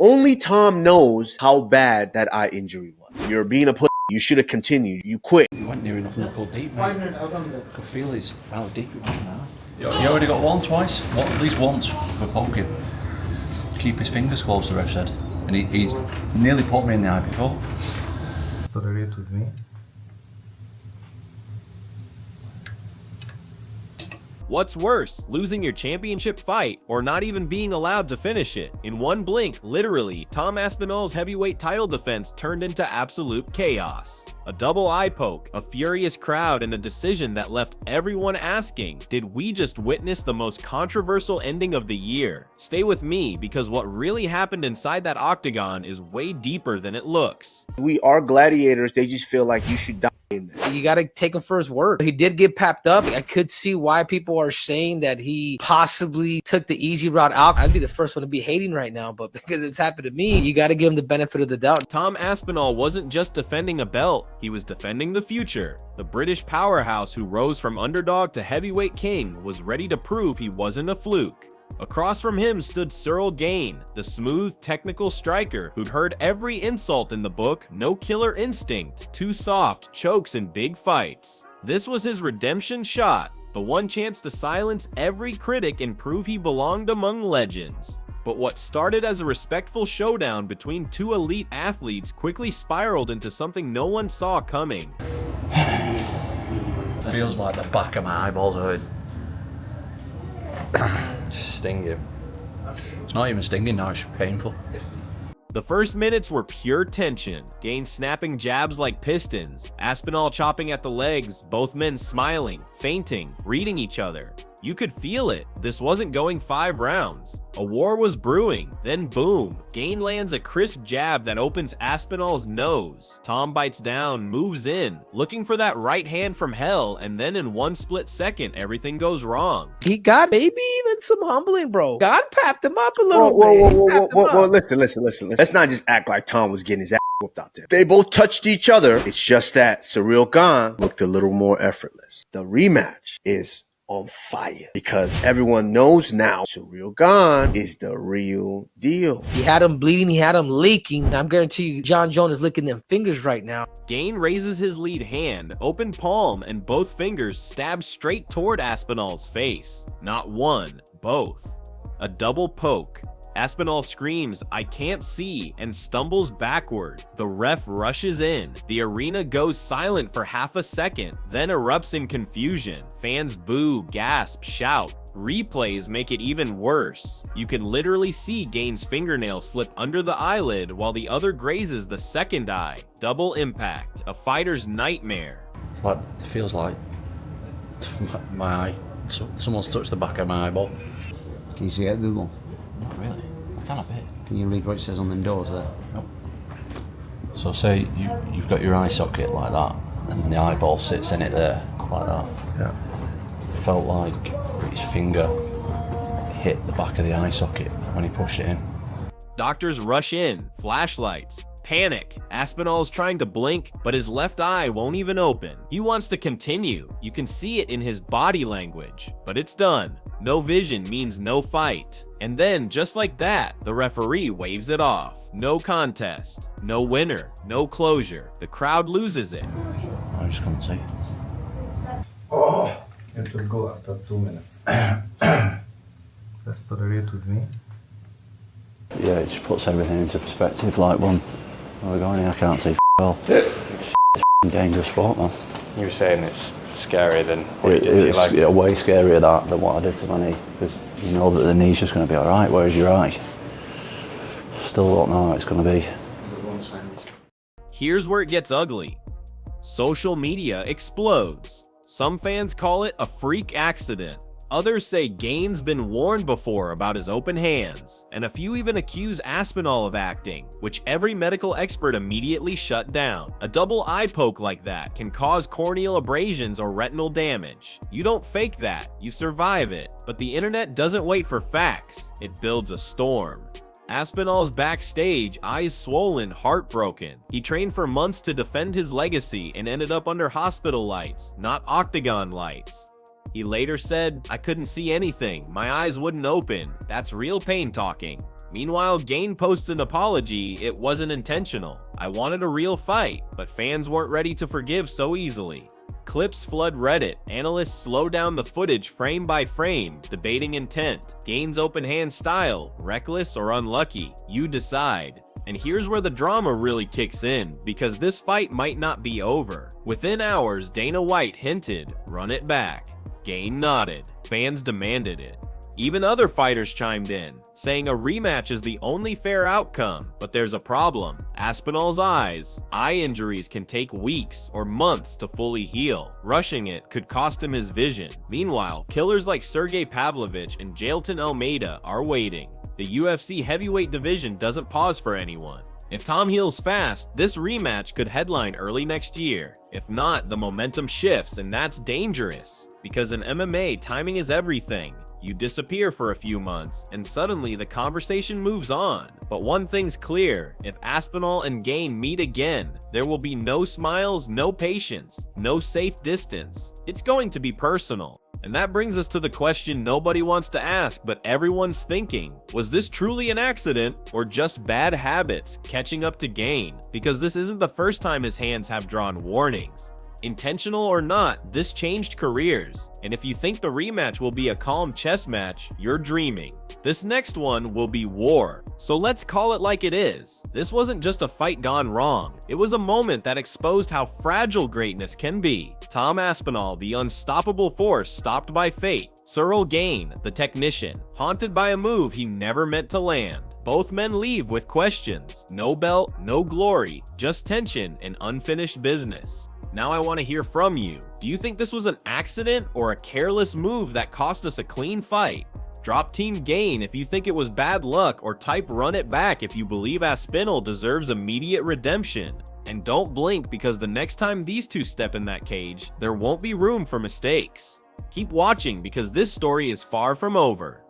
Only Tom knows how bad that eye injury was. You're being a pussy. You should have continued. You quit. You went near enough to go deep, mate. I could feel how deep it went now. You already got one twice. At least once for poking. Keep his fingers close, the ref said. And he's nearly put me in the eye before. Tolerate with me. What's worse, losing your championship fight or not even being allowed to finish it? In one blink, literally, Tom Aspinall's heavyweight title defense turned into absolute chaos. A double eye poke, a furious crowd, and a decision that left everyone asking, did we just witness the most controversial ending of the year? Stay with me, because what really happened inside that octagon is way deeper than it looks. We are gladiators. They just feel like you should die. You got to take him for his word. He did get papped up. I could see why people are saying that he possibly took the easy route out. I'd be the first one to be hating right now, but because it's happened to me, you got to give him the benefit of the doubt. Tom Aspinall wasn't just defending a belt, he was defending the future. The British powerhouse who rose from underdog to heavyweight king was ready to prove he wasn't a fluke. Across from him stood Ciryl Gane, the smooth, technical striker who'd heard every insult in the book, no killer instinct, too soft, chokes in big fights. This was his redemption shot, the one chance to silence every critic and prove he belonged among legends. But what started as a respectful showdown between two elite athletes quickly spiraled into something no one saw coming. It feels like the back of my eyeballs hurt. Just stinging. It's not even stinging now, it's painful. The first minutes were pure tension. Gane snapping jabs like pistons, Aspinall chopping at the legs, both men smiling, feinting, reading each other. You could feel it. This wasn't going 5 rounds. A war was brewing. Then boom, Gane lands a crisp jab that opens Aspinall's nose. Tom bites down, moves in, looking for that right hand from hell, and then in one split second, everything goes wrong. He got maybe even some humbling, bro. God papped him up a little bit. Whoa, listen. Let's not just act like Tom was getting his ass whooped out there. They both touched each other. It's just that Ciryl Gane looked a little more effortless. The rematch is on fire because everyone knows now Ciryl Gane is the real deal. He had him bleeding, he had him leaking. I guarantee you John Jones is licking them fingers right now. Gane raises his lead hand, open palm, and both fingers stab straight toward Aspinall's face. Not one, both. A double poke. Aspinall screams, "I can't see," and stumbles backward. The ref rushes in. The arena goes silent for half a second, then erupts in confusion. Fans boo, gasp, shout. Replays make it even worse. You can literally see Gane's fingernail slip under the eyelid while the other grazes the second eye. Double impact, a fighter's nightmare. It's like, it feels like my eye, someone's touched the back of my eyeball. Can you see it, Google? Not really. I can't a bit. Can you read what it says on them doors there? Nope. So say you've got your eye socket like that, and then the eyeball sits in it there, like that. Yeah. Felt like his finger hit the back of the eye socket when he pushed it in. Doctors rush in, flashlights. Panic. Aspinall's trying to blink, but his left eye won't even open. He wants to continue. You can see it in his body language, but it's done. No vision means no fight. And then, just like that, the referee waves it off. No contest, no winner, no closure. The crowd loses it. I just couldn't see. Oh, it will go after 2 minutes. Let's tolerate with me. Yeah, it just puts everything into perspective. Like, where we're going here, I can't see well. It's a dangerous sport, man. You were saying it's scarier than what you did to your leg. It's way scarier than what I did to my knee, because you know that the knee's just going to be alright, whereas your eye, still don't know how it's going to be. Here's where it gets ugly. Social media explodes. Some fans call it a freak accident. Others say Gane's been warned before about his open hands, and a few even accuse Aspinall of acting, which every medical expert immediately shut down. A double eye poke like that can cause corneal abrasions or retinal damage. You don't fake that, you survive it. But the internet doesn't wait for facts, it builds a storm. Aspinall's backstage, eyes swollen, heartbroken. He trained for months to defend his legacy and ended up under hospital lights, not octagon lights. He later said, "I couldn't see anything, my eyes wouldn't open. That's real pain talking." Meanwhile, Gane posts an apology. It wasn't intentional. I wanted a real fight, but fans weren't ready to forgive so easily. Clips flood Reddit. Analysts slow down the footage frame by frame, debating intent. Gane's open hand style, reckless or unlucky? You decide. And here's where the drama really kicks in, because this fight might not be over. Within hours, Dana White hinted, run it back. Gane nodded. Fans demanded it. Even other fighters chimed in, saying a rematch is the only fair outcome. But there's a problem. Aspinall's eyes. Eye injuries can take weeks or months to fully heal. Rushing it could cost him his vision. Meanwhile, killers like Sergey Pavlovich and Jailton Almeida are waiting. The UFC heavyweight division doesn't pause for anyone. If Tom heals fast, this rematch could headline early next year. If not, the momentum shifts, and that's dangerous. Because in MMA, timing is everything. You disappear for a few months, and suddenly the conversation moves on. But one thing's clear, if Aspinall and Gane meet again, there will be no smiles, no patience, no safe distance. It's going to be personal. And that brings us to the question nobody wants to ask, but everyone's thinking. Was this truly an accident, or just bad habits catching up to Gane? Because this isn't the first time his hands have drawn warnings. Intentional or not, this changed careers. And if you think the rematch will be a calm chess match, you're dreaming. This next one will be war. So let's call it like it is. This wasn't just a fight gone wrong. It was a moment that exposed how fragile greatness can be. Tom Aspinall, the unstoppable force stopped by fate. Ciryl Gane, the technician, haunted by a move he never meant to land. Both men leave with questions. No belt, no glory, just tension and unfinished business. Now I want to hear from you. Do you think this was an accident or a careless move that cost us a clean fight? Drop Team Gane if you think it was bad luck, or type run it back if you believe Aspinall deserves immediate redemption. And don't blink, because the next time these two step in that cage, there won't be room for mistakes. Keep watching, because this story is far from over.